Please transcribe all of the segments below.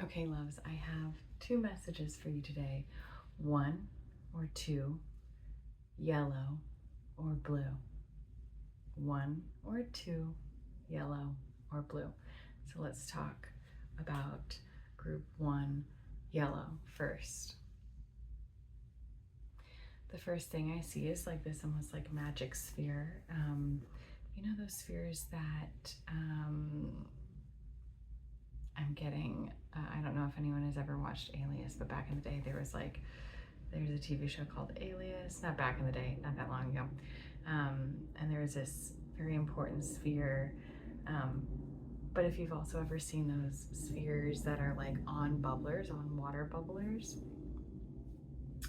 Okay, loves, I have two messages for you today. One or two, yellow or blue. One or two, yellow or blue. So let's talk about group one, yellow first. The first thing I see is like this almost like magic sphere. You know those spheres that I'm getting, I don't know if anyone has ever watched Alias, but back in the day there's a TV show called Alias, not back in the day, not that long ago. And there was this very important sphere. But if you've also ever seen those spheres that are like on bubblers, on water bubblers,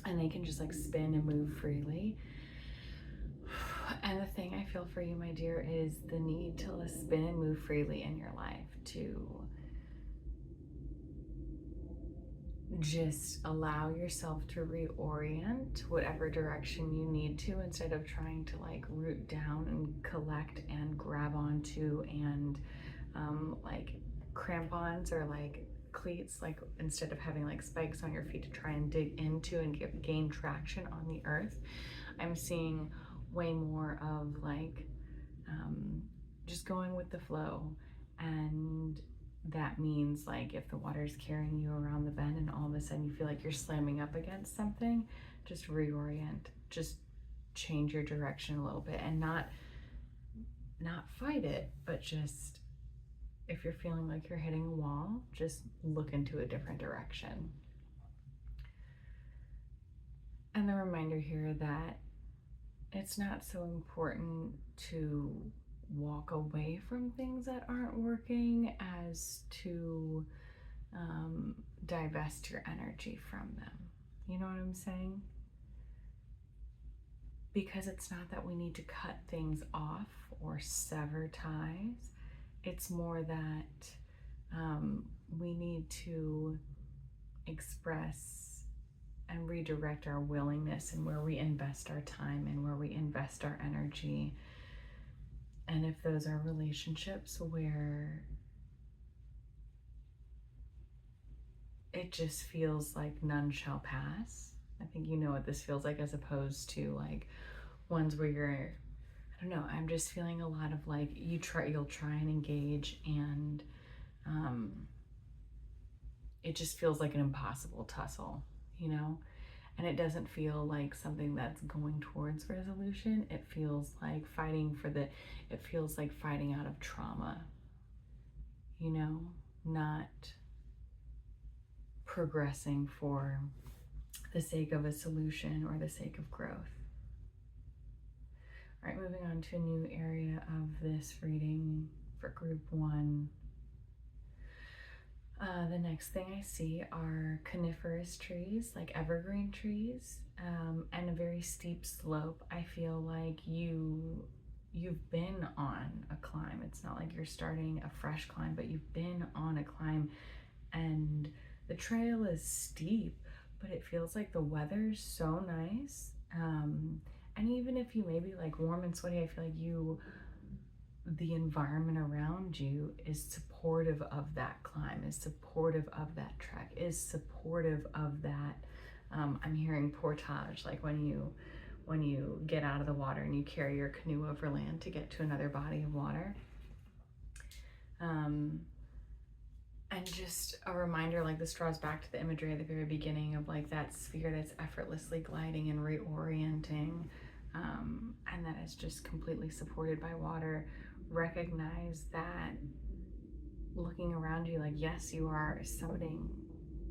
and they can just like spin and move freely. And the thing I feel for you, my dear, is the need to spin and move freely in your life, to just allow yourself to reorient whatever direction you need to, instead of trying to like root down and collect and grab onto and like crampons or like cleats, like instead of having like spikes on your feet to try and dig into and gain traction on the earth. I'm seeing way more of like just going with the flow. And that means like if the water's carrying you around the bend and all of a sudden you feel like you're slamming up against something, just reorient, just change your direction a little bit, and not fight it, but just, if you're feeling like you're hitting a wall, just look into a different direction. And the reminder here that it's not so important to walk away from things that aren't working as to divest your energy from them. You know what I'm saying? Because it's not that we need to cut things off or sever ties. It's more that we need to express and redirect our willingness and where we invest our time and where we invest our energy. And if those are relationships where it just feels like none shall pass, I think you know what this feels like, as opposed to like ones where you're, I don't know, I'm just feeling a lot of like you'll try and engage, and it just feels like an impossible tussle, you know? And it doesn't feel like something that's going towards resolution. It feels like it feels like fighting out of trauma, you know, not progressing for the sake of a solution or the sake of growth. All right, moving on to a new area of this reading for group one. The next thing I see are coniferous trees, like evergreen trees, and a very steep slope. I feel like you've been on a climb. It's not like you're starting a fresh climb, but you've been on a climb, and the trail is steep, but it feels like the weather's so nice. And even if you may be like warm and sweaty, I feel like the environment around you is supportive of that climb, is supportive of that trek, is supportive of that. I'm hearing portage, like when you get out of the water and you carry your canoe over land to get to another body of water. And just a reminder, like this draws back to the imagery at the very beginning of like that sphere that's effortlessly gliding and reorienting, and that is just completely supported by water. Recognize that looking around you, like, yes, you are summiting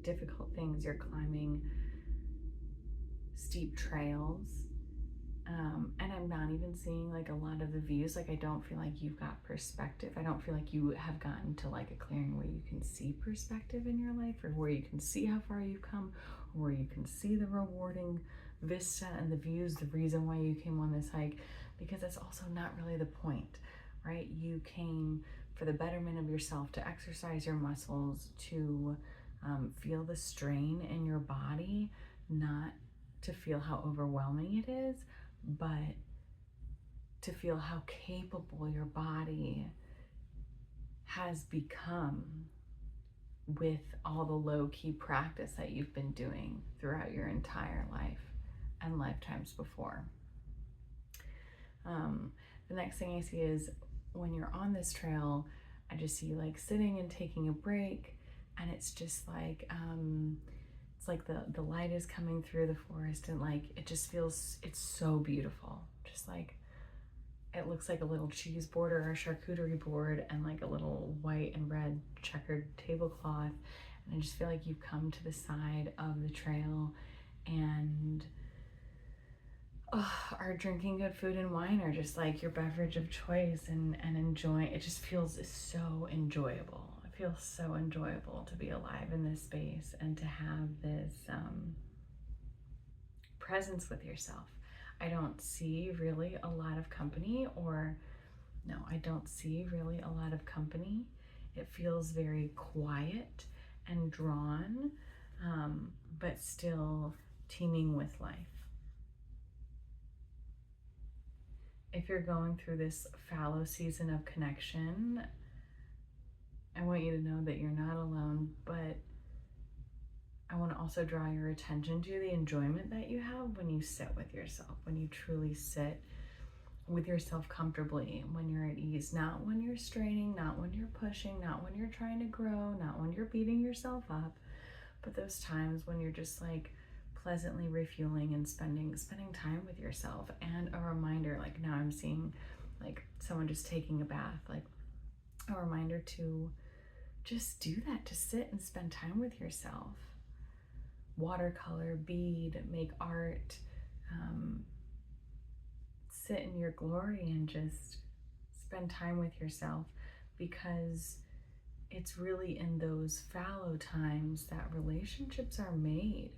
difficult things, you're climbing steep trails, and I'm not even seeing like a lot of the views. Like, I don't feel like you've got perspective. I don't feel like you have gotten to like a clearing where you can see perspective in your life, or where you can see how far you've come, or where you can see the rewarding vista and the views, the reason why you came on this hike, because that's also not really the point, right? You came for the betterment of yourself, to exercise your muscles, to feel the strain in your body, not to feel how overwhelming it is, but to feel how capable your body has become with all the low-key practice that you've been doing throughout your entire life and lifetimes before. The next thing I see is when you're on this trail, I just see like sitting and taking a break, and it's just like it's like the light is coming through the forest, and like it just feels, it's so beautiful. Just like it looks like a little cheese board or a charcuterie board and like a little white and red checkered tablecloth, and I just feel like you've come to the side of the trail and are drinking good food and wine, or just like your beverage of choice, and enjoying it. Just feels so enjoyable. It feels so enjoyable to be alive in this space and to have this presence with yourself. I don't see really a lot of company, or no, I don't see really a lot of company. It feels very quiet and drawn, but still teeming with life. If you're going through this fallow season of connection, I want you to know that you're not alone, but I want to also draw your attention to the enjoyment that you have when you sit with yourself, when you truly sit with yourself comfortably, when you're at ease, not when you're straining, not when you're pushing, not when you're trying to grow, not when you're beating yourself up, but those times when you're just like pleasantly refueling and spending time with yourself. And a reminder, like now I'm seeing like someone just taking a bath, like a reminder to just do that, to sit and spend time with yourself. Watercolor, bead, make art, sit in your glory and just spend time with yourself, because it's really in those fallow times that relationships are made.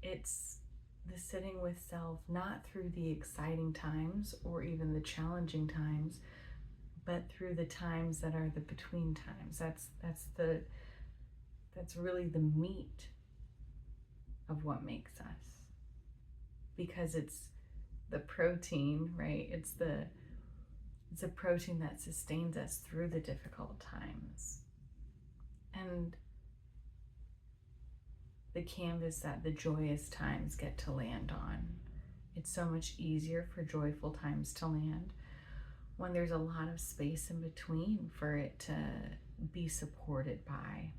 It's the sitting with self, not through the exciting times or even the challenging times, but through the times that are the between times. That's really the meat of what makes us, because it's the protein, right? It's a protein that sustains us through the difficult times, and the canvas that the joyous times get to land on. It's so much easier for joyful times to land when there's a lot of space in between for it to be supported by.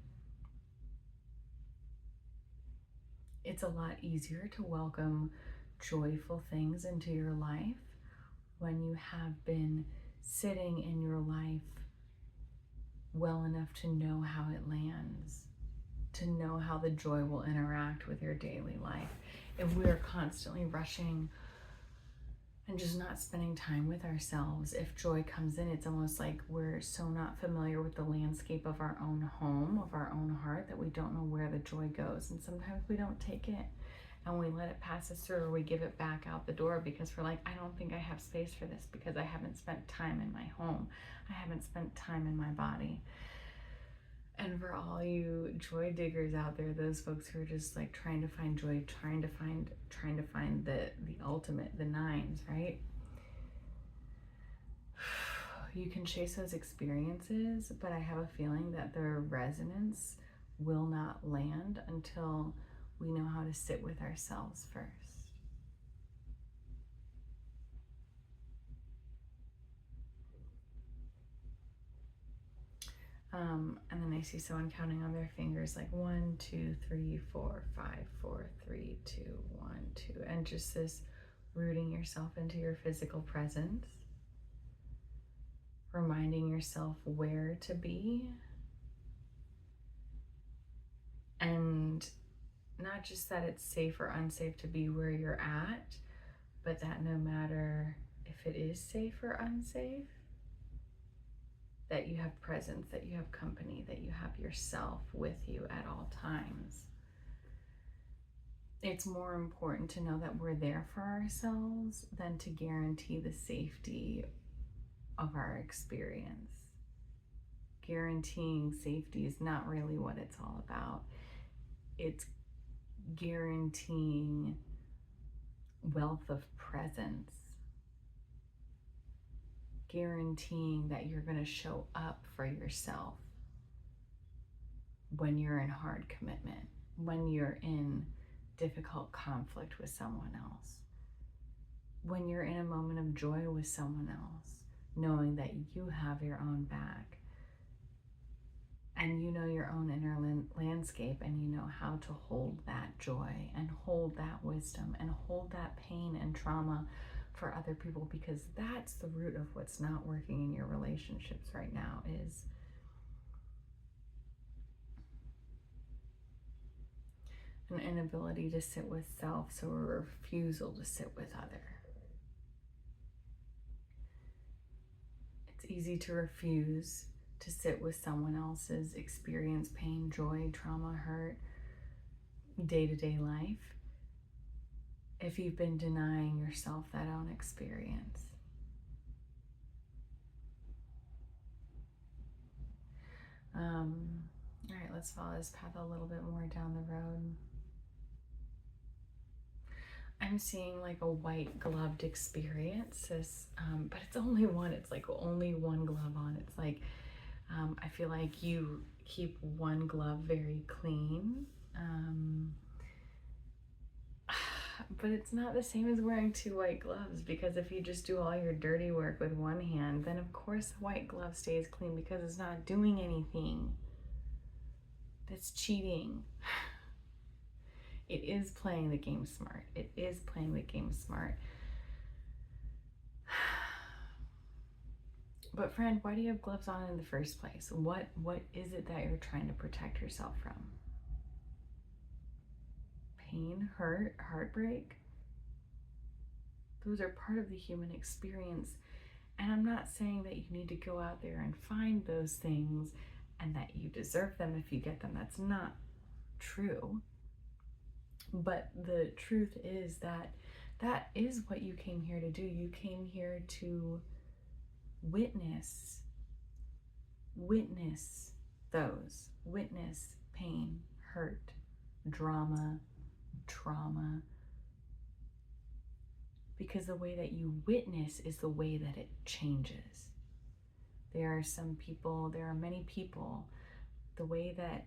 It's a lot easier to welcome joyful things into your life when you have been sitting in your life well enough to know how it lands, to know how the joy will interact with your daily life. If we are constantly rushing and just not spending time with ourselves, if joy comes in, it's almost like we're so not familiar with the landscape of our own home, of our own heart, that we don't know where the joy goes. And sometimes we don't take it and we let it pass us through, or we give it back out the door because we're like, I don't think I have space for this because I haven't spent time in my home. I haven't spent time in my body. And for all you joy diggers out there, those folks who are just like trying to find joy, trying to find the ultimate, the nines, right? You can chase those experiences, but I have a feeling that their resonance will not land until we know how to sit with ourselves first. And then I see someone counting on their fingers like 1, 2, 3, 4, 5, 4, 3, 2, 1, 2, and just this rooting yourself into your physical presence, reminding yourself where to be, and not just that it's safe or unsafe to be where you're at, but that no matter if it is safe or unsafe, that you have presence, that you have company, that you have yourself with you at all times. It's more important to know that we're there for ourselves than to guarantee the safety of our experience. Guaranteeing safety is not really what it's all about. It's guaranteeing wealth of presence, guaranteeing that you're going to show up for yourself when you're in hard commitment, when you're in difficult conflict with someone else, when you're in a moment of joy with someone else, knowing that you have your own back and you know your own inner landscape, and you know how to hold that joy and hold that wisdom and hold that pain and trauma for other people, because that's the root of what's not working in your relationships right now, is an inability to sit with self, so a refusal to sit with other. It's easy to refuse to sit with someone else's experience, pain, joy, trauma, hurt, day-to-day life, if you've been denying yourself that own experience. All right, let's follow this path a little bit more down the road. I'm seeing like a white gloved experience, but it's only one. It's like only one glove on. It's like, I feel like you keep one glove very clean, but it's not the same as wearing two white gloves, because if you just do all your dirty work with one hand, then of course the white glove stays clean because it's not doing anything. That's cheating. It is playing the game smart. It is playing the game smart. But friend, why do you have gloves on in the first place? What is it that you're trying to protect yourself from? Pain, hurt, heartbreak? Those are part of the human experience. And I'm not saying that you need to go out there and find those things and that you deserve them if you get them. That's not true. But the truth is that that is what you came here to do. You came here to witness those, witness pain, hurt, drama, trauma, because the way that you witness is the way that it changes. There are many people, the way that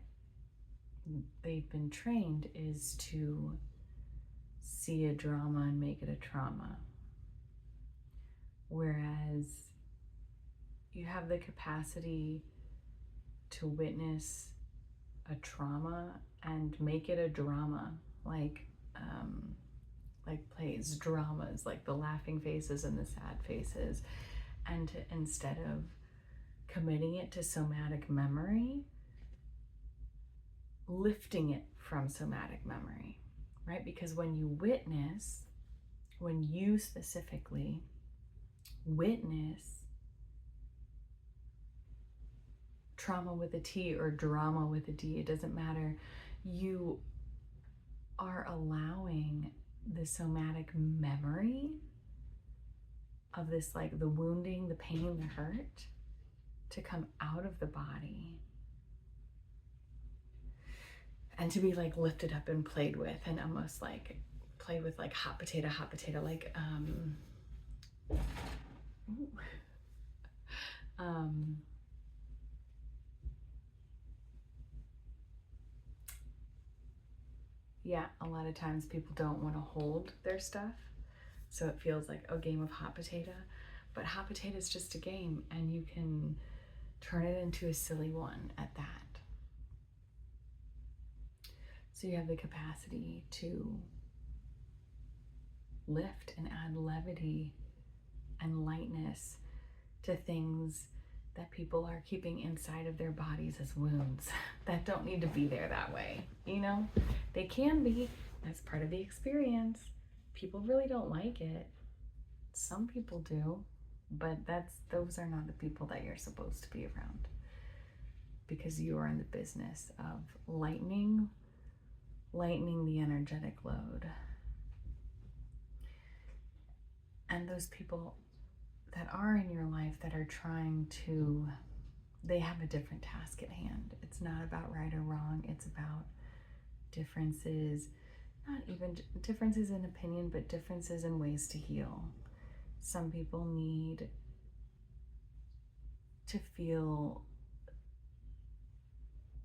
they've been trained is to see a drama and make it a trauma, whereas you have the capacity to witness a trauma and make it a drama, like plays, dramas, like the laughing faces and the sad faces, and to, instead of committing it to somatic memory, lifting it from somatic memory, right? Because when you witness, when you specifically witness trauma with a T or drama with a D, it doesn't matter, you are allowing the somatic memory of this, like the wounding, the pain, the hurt, to come out of the body and to be like lifted up and played with, and almost like played with like hot potato, like yeah, a lot of times people don't want to hold their stuff, so it feels like a game of hot potato, but hot potato is just a game, and you can turn it into a silly one at that. So you have the capacity to lift and add levity and lightness to things that people are keeping inside of their bodies as wounds that don't need to be there that way. You know, they can be, that's part of the experience. People really don't like it. Some people do, but those are not the people that you're supposed to be around, because you are in the business of lightening the energetic load. And those people that are in your life that are trying to, they have a different task at hand. It's not about right or wrong. It's about differences, not even differences in opinion, but differences in ways to heal. Some people need to feel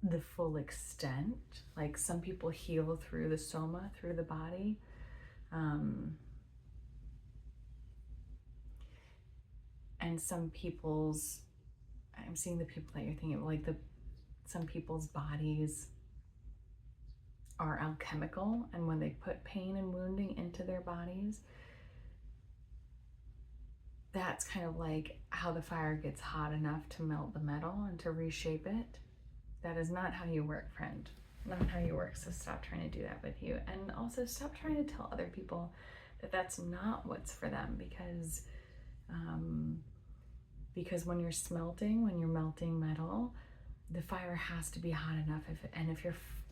the full extent. Like some people heal through the soma, through the body. And some people's, I'm seeing the people that you're thinking of, like some people's bodies are alchemical, and when they put pain and wounding into their bodies, that's kind of like how the fire gets hot enough to melt the metal and to reshape it. That is not how you work, friend. Not how you work. So stop trying to do that with you. And also stop trying to tell other people that that's not what's for them, because when you're smelting, when you're melting metal, the fire has to be hot enough.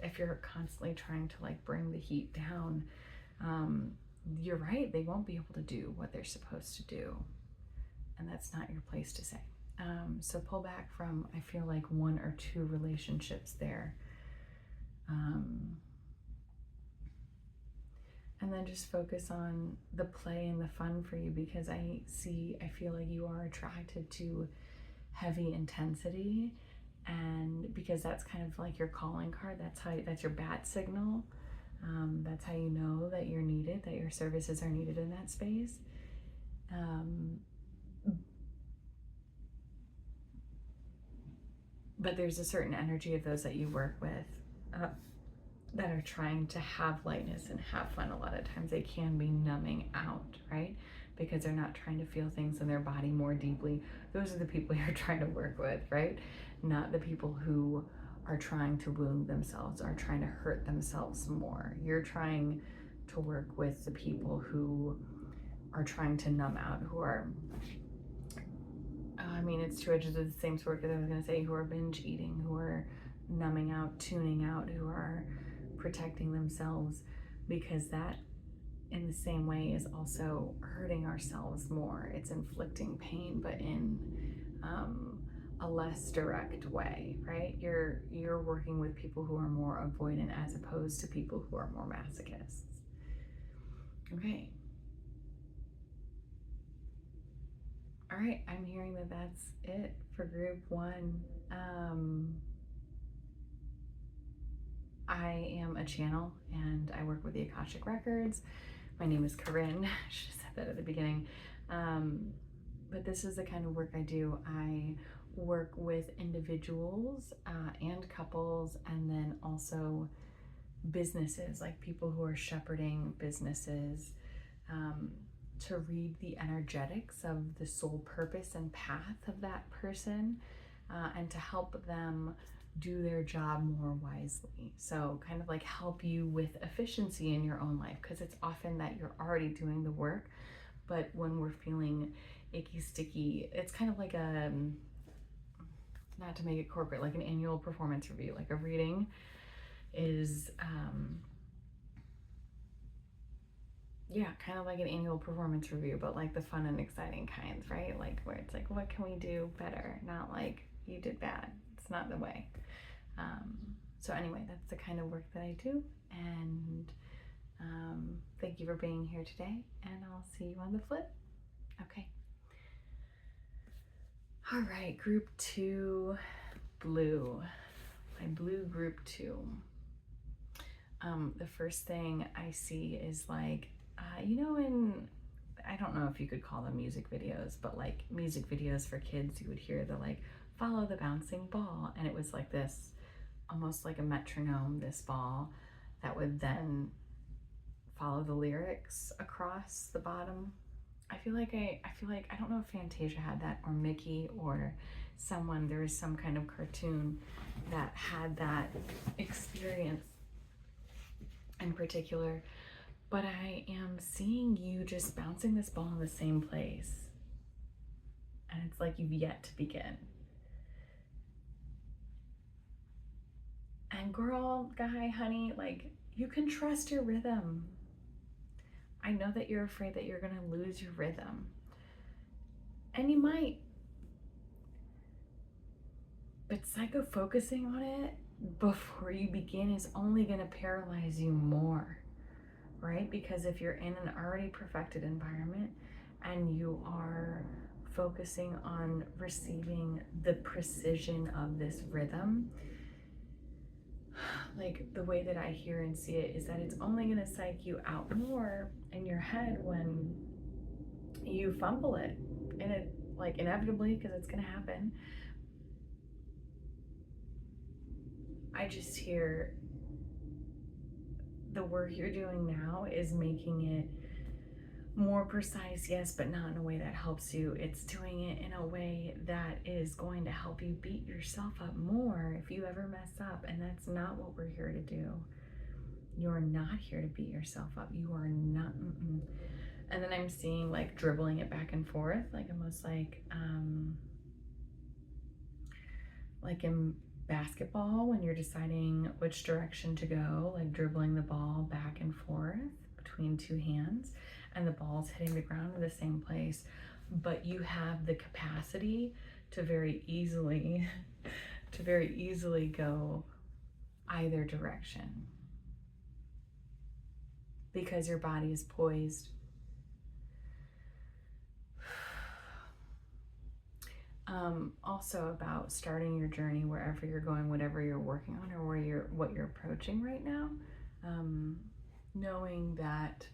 If you're constantly trying to like bring the heat down, you're right, they won't be able to do what they're supposed to do, and that's not your place to say. So pull back from, I feel like, 1 or 2 relationships there, and then just focus on the play and the fun for you, because I feel like you are attracted to heavy intensity, and because that's kind of like your calling card. That's your bat signal. That's how you know that you're needed, that your services are needed in that space. But there's a certain energy of those that you work with that are trying to have lightness and have fun. A lot of times they can be numbing out, right? Because they're not trying to feel things in their body more deeply. Those are the people you're trying to work with, right? Not the people who are trying to wound themselves, are trying to hurt themselves more. You're trying to work with the people who are trying to numb out, who are, I mean, it's 2 edges of the same sword, because I was going to say, who are binge eating, who are numbing out, tuning out, who are protecting themselves, because that in the same way is also hurting ourselves more. It's inflicting pain, but in a less direct way, right? You're working with people who are more avoidant as opposed to people who are more masochists. Okay. All right, I'm hearing that that's it for group 1. I am a channel and I work with the Akashic Records. My name is Corinne. I should have said that at the beginning. But this is the kind of work I do. I work with individuals and couples, and then also businesses, like people who are shepherding businesses, to read the energetics of the soul purpose and path of that person, and to help them do their job more wisely. So kind of like help you with efficiency in your own life, because it's often that you're already doing the work, but when we're feeling icky, sticky, it's kind of like a, not to make it corporate, like an annual performance review. Like a reading is, yeah, kind of like an annual performance review, but like the fun and exciting kinds, right? Like where it's like, what can we do better? Not like you did bad. It's not the way. So anyway, that's the kind of work that I do, and thank you for being here today, and I'll see you on the flip. Okay. All right, group 2, blue. My blue group 2. The first thing I see is like, you know, I don't know if you could call them music videos, but like music videos for kids, you would hear the like, follow the bouncing ball, and it was like this, almost like a metronome, this ball that would then follow the lyrics across the bottom. I feel like I don't know if Fantasia had that, or Mickey, or someone, there was some kind of cartoon that had that experience in particular, but I am seeing you just bouncing this ball in the same place, and it's like you've yet to begin. And girl, guy, honey, like, you can trust your rhythm. I know that you're afraid that you're gonna lose your rhythm, and you might, but psycho-focusing on it before you begin is only gonna paralyze you more, right? Because if you're in an already perfected environment and you are focusing on receiving the precision of this rhythm, like the way that I hear and see it is that it's only going to psych you out more in your head when you fumble it, and it, like, inevitably, because it's going to happen. I just hear the work you're doing now is making it more precise, yes, but not in a way that helps you. It's doing it in a way that is going to help you beat yourself up more if you ever mess up, and that's not what we're here to do. You're not here to beat yourself up. You are not. And then I'm seeing like dribbling it back and forth, like almost like in basketball when you're deciding which direction to go, like dribbling the ball back and forth between two hands, and the ball's hitting the ground in the same place, but you have the capacity to very easily go either direction because your body is poised. Also about starting your journey wherever you're going, whatever you're working on, or what you're approaching right now, knowing that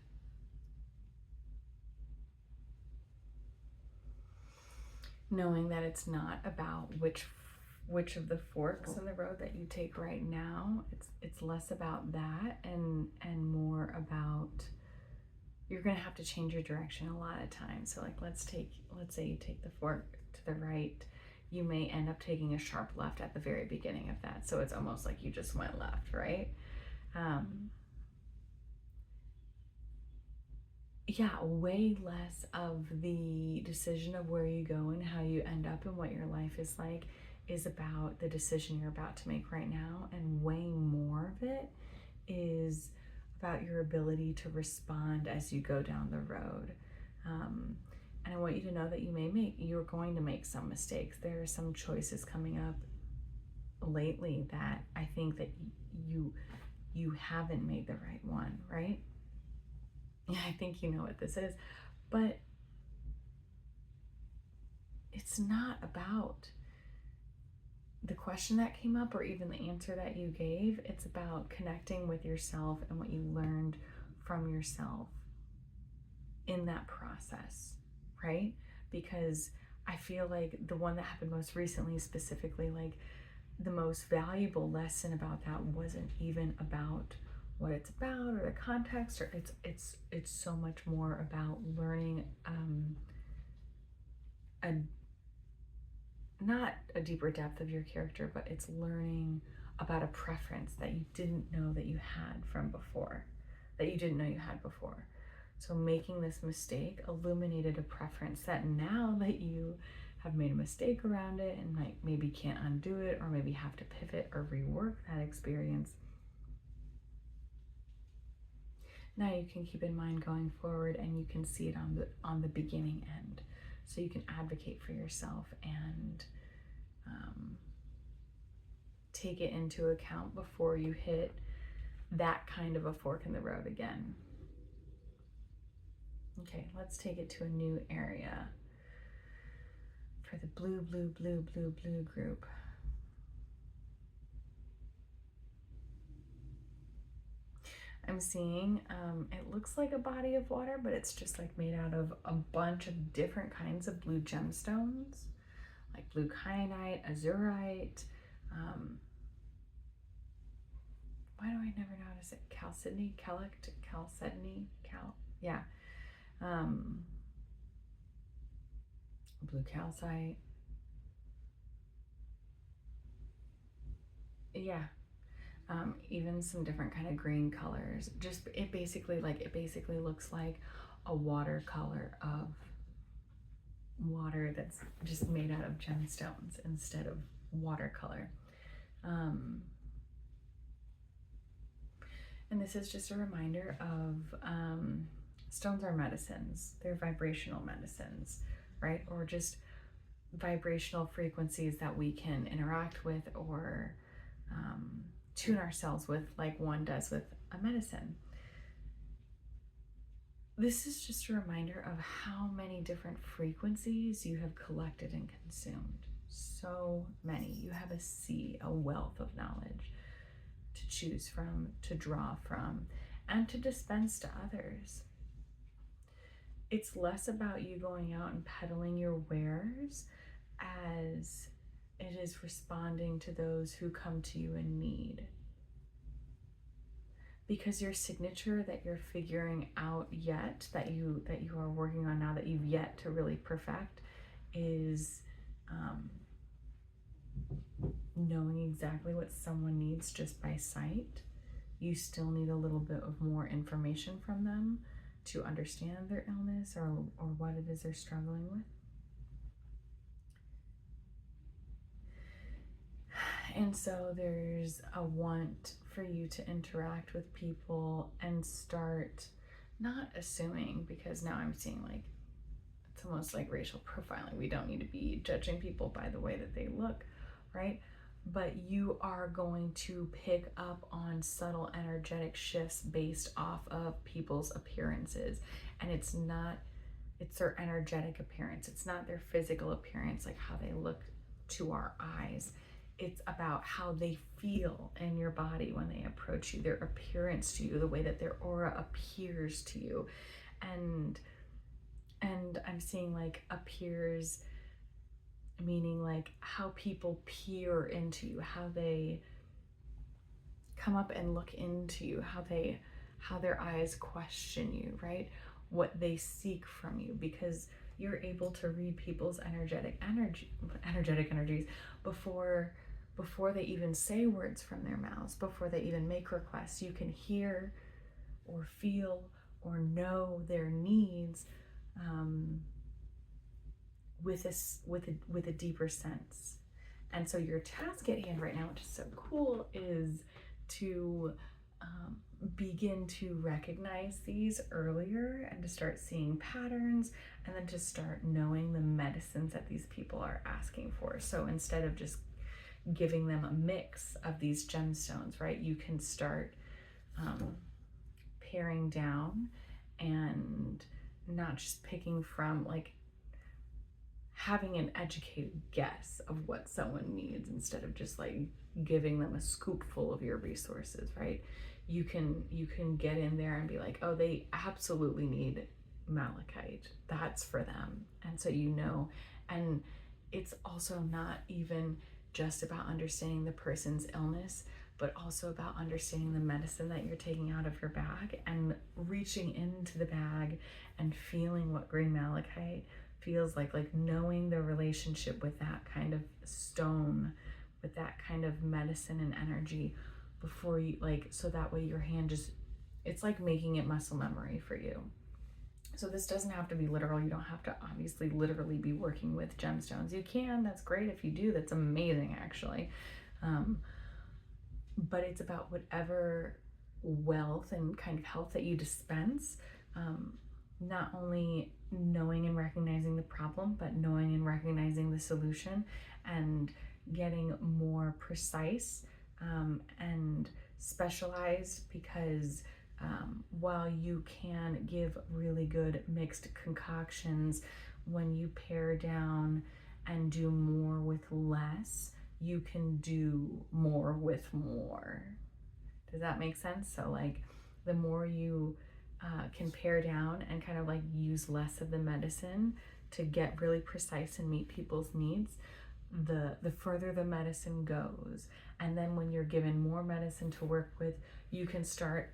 it's not about which of the forks in the road that you take right now. It's less about that and more about you're going to have to change your direction a lot of times. So like let's say you take the fork to the right, you may end up taking a sharp left at the very beginning of that. So it's almost like you just went left, right? Yeah, way less of the decision of where you go and how you end up and what your life is like is about the decision you're about to make right now, and way more of it is about your ability to respond as you go down the road. And I want you to know that you're going to make some mistakes. There are some choices coming up lately that I think that you haven't made the right one, right? Yeah, I think you know what this is, but it's not about the question that came up or even the answer that you gave. It's about connecting with yourself and what you learned from yourself in that process, right? Because I feel like the one that happened most recently, specifically, like the most valuable lesson about that wasn't even about what it's about or the context, or it's so much more about learning not a deeper depth of your character, but it's learning about a preference that you didn't know that you had from before, that you didn't know you had before. So making this mistake illuminated a preference that now that you have made a mistake around it and maybe can't undo it, or maybe have to pivot or rework that experience, now you can keep in mind going forward, and you can see it on the beginning end. So you can advocate for yourself and take it into account before you hit that kind of a fork in the road again. Okay, let's take it to a new area for the blue group. I'm seeing, it looks like a body of water, but it's just like made out of a bunch of different kinds of blue gemstones, like blue kyanite, azurite, why do I never know how to say chalcedony, blue calcite, yeah. Even some different kind of green colors. Just it basically looks like a watercolor of water that's just made out of gemstones instead of watercolor. And this is just a reminder of stones are medicines. They're vibrational medicines, right? Or just vibrational frequencies that we can interact with or tune ourselves with, like one does with a medicine. This is just a reminder of how many different frequencies you have collected and consumed. So many. You have a wealth of knowledge to choose from, to draw from, and to dispense to others. It's less about you going out and peddling your wares as it is responding to those who come to you in need. Because your signature that you're figuring out yet, that you are working on now, that you've yet to really perfect, is knowing exactly what someone needs just by sight. You still need a little bit of more information from them to understand their illness or what it is they're struggling with. And so there's a want for you to interact with people and start not assuming, because now I'm seeing like, it's almost like racial profiling. We don't need to be judging people by the way that they look, right? But you are going to pick up on subtle energetic shifts based off of people's appearances. And it's their energetic appearance. It's not their physical appearance, like how they look to our eyes. It's about how they feel in your body when they approach you, their appearance to you, the way that their aura appears to you. And I'm seeing like appears, meaning like how people peer into you, how they come up and look into you, how their eyes question you, right? What they seek from you, because you're able to read people's energetic energies before they even say words from their mouths, before they even make requests. You can hear or feel or know their needs with a deeper sense. And so your task at hand right now, which is so cool, is to begin to recognize these earlier and to start seeing patterns, and then to start knowing the medicines that these people are asking for. So instead of just giving them a mix of these gemstones, right, you can start paring down and not just picking from, like, having an educated guess of what someone needs instead of just like giving them a scoopful of your resources, right? You can get in there and be like, oh, they absolutely need malachite. That's for them. And so you know, and it's also not even just about understanding the person's illness, but also about understanding the medicine that you're taking out of your bag and reaching into the bag and feeling what green malachite feels like knowing the relationship with that kind of stone, with that kind of medicine and energy before you, like, so that way your hand just, it's like making it muscle memory for you. So this doesn't have to be literal. You don't have to obviously literally be working with gemstones. You can, that's great if you do, that's amazing actually. But it's about whatever wealth and kind of health that you dispense, not only knowing and recognizing the problem, but knowing and recognizing the solution, and getting more precise and specialized, because while you can give really good mixed concoctions, when you pare down and do more with less, you can do more with more. Does that make sense? So like the more you can pare down and kind of like use less of the medicine to get really precise and meet people's needs, the further the medicine goes. And then when you're given more medicine to work with, you can start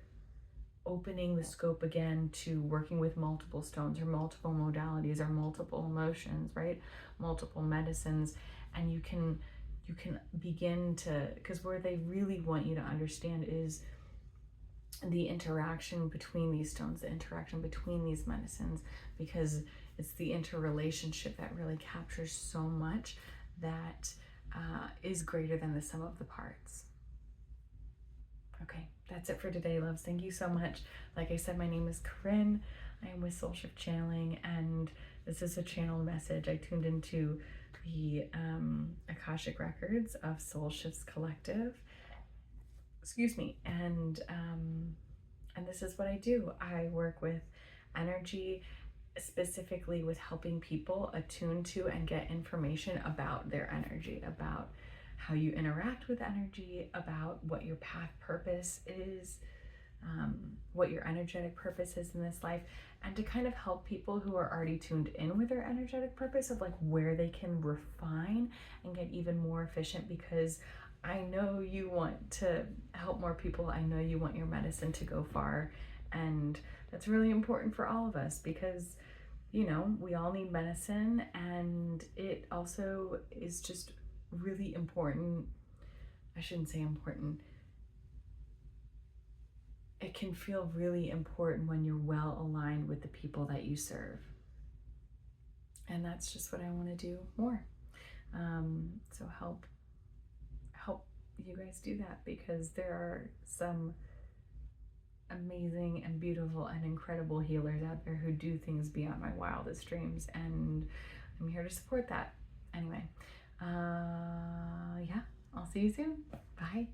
opening the scope again to working with multiple stones or multiple modalities or multiple emotions, right? Multiple medicines. And you can begin to, because where they really want you to understand is the interaction between these stones, the interaction between these medicines, because it's the interrelationship that really captures so much that is greater than the sum of the parts. Okay, that's it for today, loves. Thank you so much. Like I said, my name is Corinne. I am with Soulshift Channeling, and this is a channel message. I tuned into the Akashic Records of Soulshift's collective. Excuse me, and this is what I do. I work with energy, specifically with helping people attune to and get information about their energy, about how you interact with energy, about what your path purpose is, what your energetic purpose is in this life, and to kind of help people who are already tuned in with their energetic purpose of like where they can refine and get even more efficient, because I know you want to help more people. I know you want your medicine to go far, and that's really important for all of us, because you know, we all need medicine, and it also is just really important. I shouldn't say important. It can feel really important when you're well aligned with the people that you serve. And that's just what I want to do more. So help you guys do that, because there are some amazing and beautiful and incredible healers out there who do things beyond my wildest dreams, and I'm here to support that. Anyway, yeah, I'll see you soon. Bye.